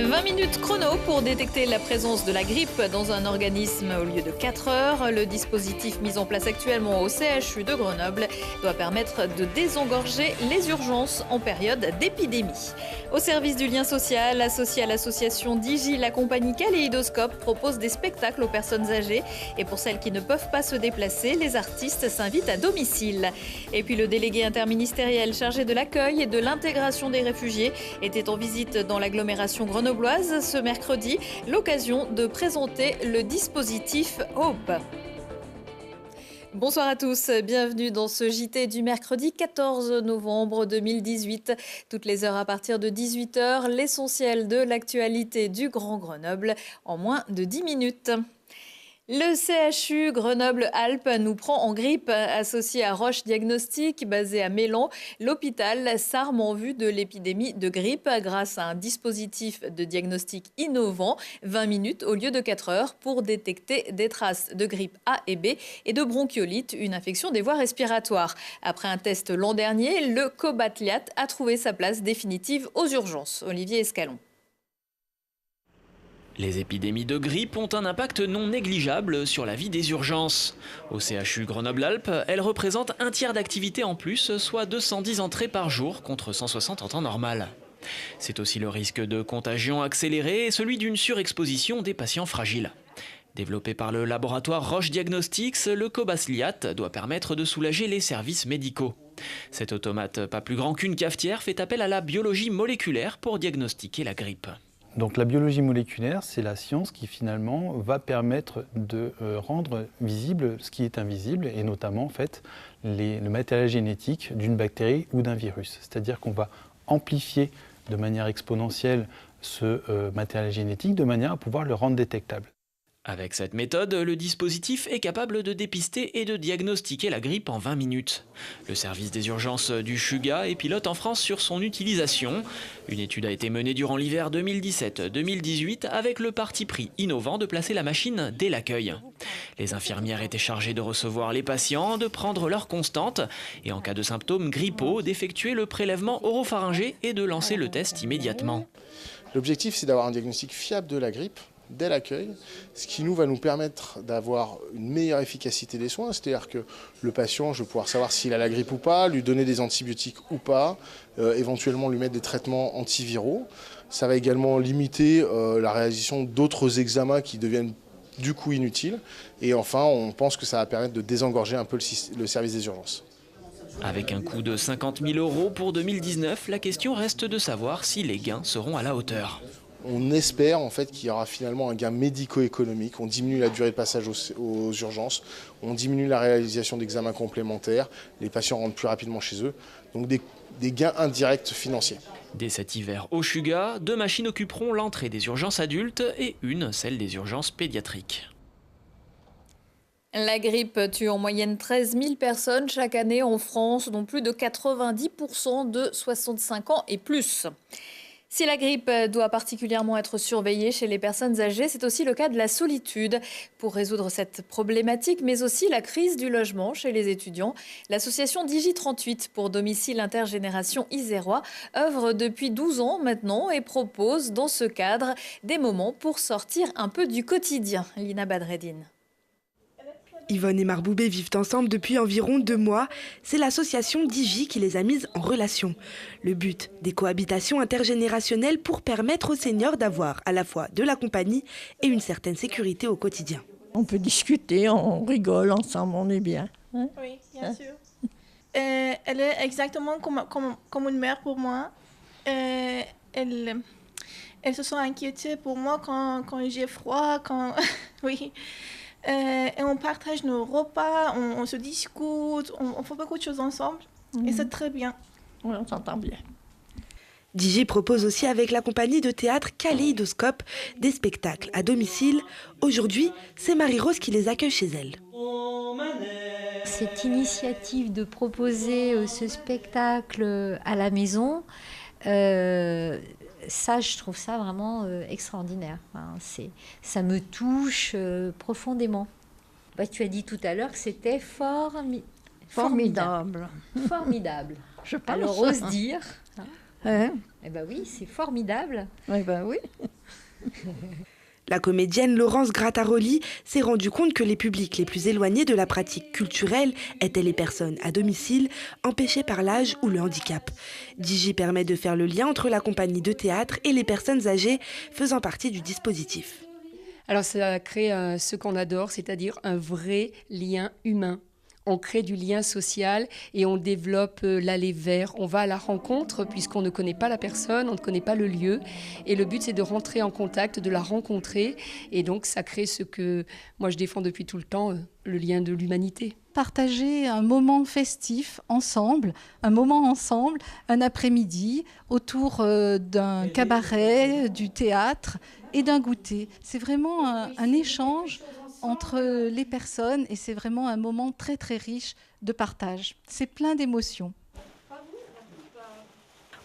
20 minutes chrono pour détecter la présence de la grippe dans un organisme au lieu de 4 heures. Le dispositif mis en place actuellement au CHU de Grenoble doit permettre de désengorger les urgences en période d'épidémie. Au service du lien social, associé à l'association Digi, la compagnie Kaléidoscope propose des spectacles aux personnes âgées. Et pour celles qui ne peuvent pas se déplacer, les artistes s'invitent à domicile. Et puis le délégué interministériel chargé de l'accueil et de l'intégration des réfugiés était en visite dans l'agglomération grenobloise ce mercredi, l'occasion de présenter le dispositif Hope. Bonsoir à tous, bienvenue dans ce JT du mercredi 14 novembre 2018. Toutes les heures à partir de 18h, l'essentiel de l'actualité du Grand Grenoble en moins de 10 minutes. Le CHU Grenoble-Alpes nous prend en grippe. Associé à Roche Diagnostic, basé à Mélan, l'hôpital s'arme en vue de l'épidémie de grippe grâce à un dispositif de diagnostic innovant, 20 minutes au lieu de 4 heures, pour détecter des traces de grippe A et B et de bronchiolite, une infection des voies respiratoires. Après un test l'an dernier, le Cobatliat a trouvé sa place définitive aux urgences. Olivier Escalon. Les épidémies de grippe ont un impact non négligeable sur la vie des urgences. Au CHU Grenoble-Alpes, elles représentent un tiers d'activité en plus, soit 210 entrées par jour contre 160 en temps normal. C'est aussi le risque de contagion accélérée et celui d'une surexposition des patients fragiles. Développé par le laboratoire Roche Diagnostics, le Cobasliat doit permettre de soulager les services médicaux. Cet automate, pas plus grand qu'une cafetière, fait appel à la biologie moléculaire pour diagnostiquer la grippe. Donc la biologie moléculaire, c'est la science qui finalement va permettre de rendre visible ce qui est invisible et notamment en fait, le matériel génétique d'une bactérie ou d'un virus. C'est-à-dire qu'on va amplifier de manière exponentielle ce matériel génétique de manière à pouvoir le rendre détectable. Avec cette méthode, le dispositif est capable de dépister et de diagnostiquer la grippe en 20 minutes. Le service des urgences du Chuga est pilote en France sur son utilisation. Une étude a été menée durant l'hiver 2017-2018 avec le parti pris innovant de placer la machine dès l'accueil. Les infirmières étaient chargées de recevoir les patients, de prendre leur constante et en cas de symptômes grippaux, d'effectuer le prélèvement oropharyngé et de lancer le test immédiatement. L'objectif, c'est d'avoir un diagnostic fiable de la grippe dès l'accueil, ce qui va nous permettre d'avoir une meilleure efficacité des soins, c'est-à-dire que le patient, je vais pouvoir savoir s'il a la grippe ou pas, lui donner des antibiotiques ou pas, éventuellement lui mettre des traitements antiviraux. Ça va également limiter la réalisation d'autres examens qui deviennent du coup inutiles. Et enfin, on pense que ça va permettre de désengorger un peu le service des urgences. Avec un coût de 50 000 € pour 2019, la question reste de savoir si les gains seront à la hauteur. On espère en fait qu'il y aura finalement un gain médico-économique. On diminue la durée de passage aux urgences, on diminue la réalisation d'examens complémentaires, les patients rentrent plus rapidement chez eux, donc des gains indirects financiers. Dès cet hiver au Chuga, 2 machines occuperont l'entrée des urgences adultes et une celle des urgences pédiatriques. La grippe tue en moyenne 13 000 personnes chaque année en France, dont plus de 90% de 65 ans et plus. Si la grippe doit particulièrement être surveillée chez les personnes âgées, c'est aussi le cas de la solitude. Pour résoudre cette problématique, mais aussi la crise du logement chez les étudiants, l'association Digi38 pour domicile intergénération isérois œuvre depuis 12 ans maintenant et propose dans ce cadre des moments pour sortir un peu du quotidien. Lina Badreddine. Yvonne et Marboubé vivent ensemble depuis environ 2 mois. C'est l'association Digi qui les a mises en relation. Le but, des cohabitations intergénérationnelles pour permettre aux seniors d'avoir à la fois de la compagnie et une certaine sécurité au quotidien. On peut discuter, on rigole ensemble, on est bien. Hein? Oui, bien sûr. Elle est exactement comme une mère pour moi. Elle se sent inquiétée pour moi quand j'ai froid, oui. Et on partage nos repas, on se discute, on fait beaucoup de choses ensemble. Et c'est très bien. Oui, on s'entend bien. Digi propose aussi avec la compagnie de théâtre Kaléidoscope des spectacles à domicile. Aujourd'hui, c'est Marie-Rose qui les accueille chez elle. Cette initiative de proposer ce spectacle à la maison, ça, je trouve ça vraiment extraordinaire. Enfin, ça me touche profondément. Bah, tu as dit tout à l'heure que c'était formidable. Formidable. Formidable. Je pense. Alors, ose dire. Hein? Eh ben oui, c'est formidable. Eh ben oui. La comédienne Laurence Grattaroli s'est rendue compte que les publics les plus éloignés de la pratique culturelle étaient les personnes à domicile, empêchées par l'âge ou le handicap. Digi permet de faire le lien entre la compagnie de théâtre et les personnes âgées faisant partie du dispositif. Alors ça crée ce qu'on adore, c'est-à-dire un vrai lien humain. On crée du lien social et on développe l'aller vers. On va à la rencontre puisqu'on ne connaît pas la personne, on ne connaît pas le lieu. Et le but, c'est de rentrer en contact, de la rencontrer. Et donc, ça crée ce que moi, je défends depuis tout le temps, le lien de l'humanité. Partager un moment festif ensemble, un après-midi, autour d'un cabaret, du théâtre et d'un goûter. C'est vraiment un échange entre les personnes et c'est vraiment un moment très très riche de partage. C'est plein d'émotions.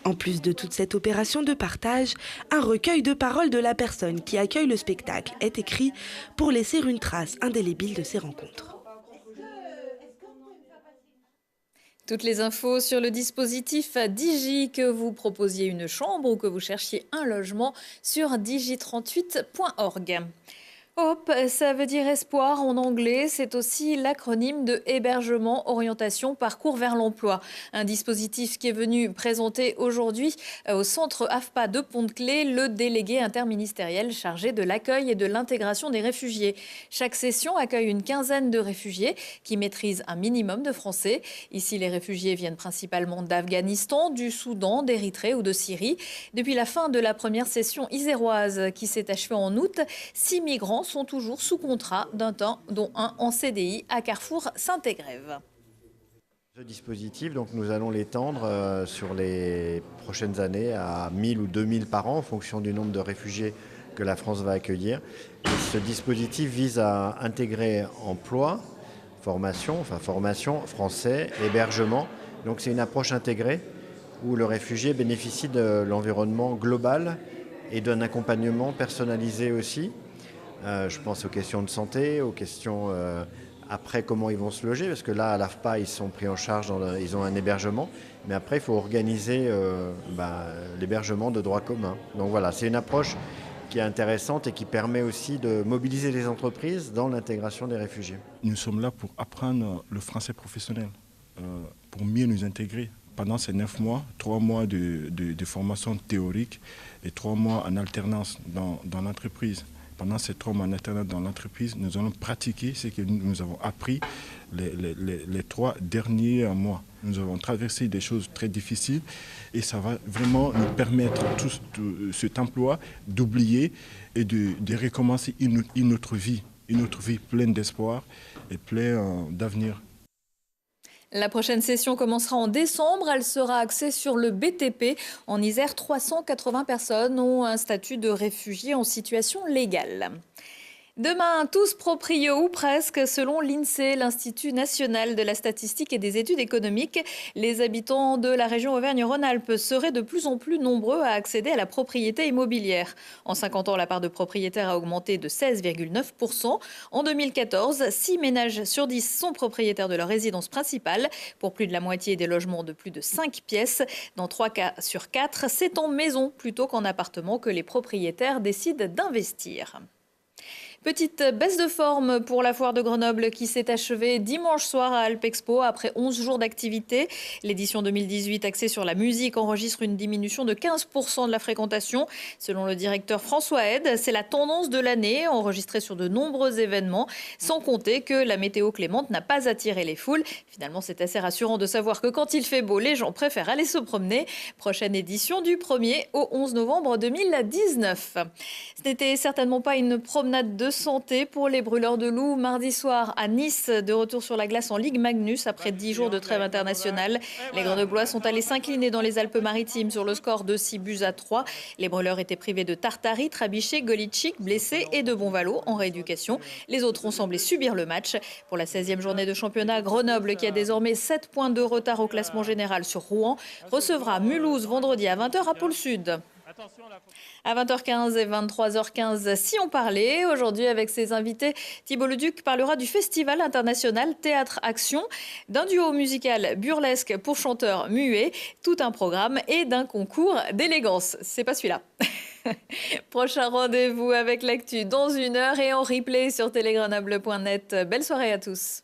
En plus de toute cette opération de partage, un recueil de paroles de la personne qui accueille le spectacle est écrit pour laisser une trace indélébile de ces rencontres. Toutes les infos sur le dispositif Digi, que vous proposiez une chambre ou que vous cherchiez un logement sur digi38.org. HOPE, ça veut dire espoir en anglais. C'est aussi l'acronyme de hébergement, orientation, parcours vers l'emploi. Un dispositif qui est venu présenter aujourd'hui au centre AFPA de Pont-de-Claix le délégué interministériel chargé de l'accueil et de l'intégration des réfugiés. Chaque session accueille une quinzaine de réfugiés qui maîtrisent un minimum de français. Ici, les réfugiés viennent principalement d'Afghanistan, du Soudan, d'Érythrée ou de Syrie. Depuis la fin de la première session iséroise qui s'est achevée en août, 6 migrants sont toujours sous contrat d'un temps, dont un en CDI à Carrefour Saint-Égrève. Ce dispositif, donc, nous allons l'étendre sur les prochaines années à 1000 ou 2000 par an en fonction du nombre de réfugiés que la France va accueillir. Et ce dispositif vise à intégrer emploi, formation, français, hébergement. Donc c'est une approche intégrée où le réfugié bénéficie de l'environnement global et d'un accompagnement personnalisé aussi. Je pense aux questions de santé, aux questions après comment ils vont se loger, parce que là, à l'AFPA, ils sont pris en charge, ils ont un hébergement, mais après, il faut organiser l'hébergement de droit commun. Donc voilà, c'est une approche qui est intéressante et qui permet aussi de mobiliser les entreprises dans l'intégration des réfugiés. Nous sommes là pour apprendre le français professionnel, pour mieux nous intégrer. Pendant ces 9 mois, 3 mois de formation théorique et 3 mois en alternance dans l'entreprise. Pendant ces 3 mois en alternance dans l'entreprise, nous allons pratiquer ce que nous avons appris les 3 derniers mois. Nous avons traversé des choses très difficiles et ça va vraiment nous permettre, tout cet emploi, d'oublier et de recommencer une autre vie pleine d'espoir et pleine d'avenir. La prochaine session commencera en décembre. Elle sera axée sur le BTP. En Isère, 380 personnes ont un statut de réfugié en situation légale. Demain, tous proprios ou presque, selon l'INSEE, l'Institut national de la statistique et des études économiques. Les habitants de la région Auvergne-Rhône-Alpes seraient de plus en plus nombreux à accéder à la propriété immobilière. En 50 ans, la part de propriétaires a augmenté de 16,9%. En 2014, 6 ménages sur 10 sont propriétaires de leur résidence principale. Pour plus de la moitié des logements de plus de 5 pièces, dans 3 cas sur 4, c'est en maison plutôt qu'en appartement que les propriétaires décident d'investir. Petite baisse de forme pour la foire de Grenoble qui s'est achevée dimanche soir à Alpexpo après 11 jours d'activité. L'édition 2018 axée sur la musique enregistre une diminution de 15% de la fréquentation. Selon le directeur François Hed, c'est la tendance de l'année enregistrée sur de nombreux événements, sans compter que la météo clémente n'a pas attiré les foules. Finalement, c'est assez rassurant de savoir que quand il fait beau, les gens préfèrent aller se promener. Prochaine édition du 1er au 11 novembre 2019. Ce n'était certainement pas une promenade de santé pour les brûleurs de loups. Mardi soir à Nice, de retour sur la glace en Ligue Magnus après 10 jours de trêve internationale. Les Grenoblois sont allés s'incliner dans les Alpes-Maritimes sur le score de 6-3. Les brûleurs étaient privés de Tartari, Trabichet, Golitschik, blessés et de Bonvalo en rééducation. Les autres ont semblé subir le match. Pour la 16e journée de championnat, Grenoble, qui a désormais 7 points de retard au classement général sur Rouen, recevra Mulhouse vendredi à 20h à Pôle Sud. À 20h15 et 23h15, si on parlait, aujourd'hui avec ses invités, Thibault Leduc parlera du Festival international Théâtre Action, d'un duo musical burlesque pour chanteurs muets, tout un programme et d'un concours d'élégance. C'est pas celui-là. Prochain rendez-vous avec l'actu dans 1 heure et en replay sur télégrenoble.net. Belle soirée à tous.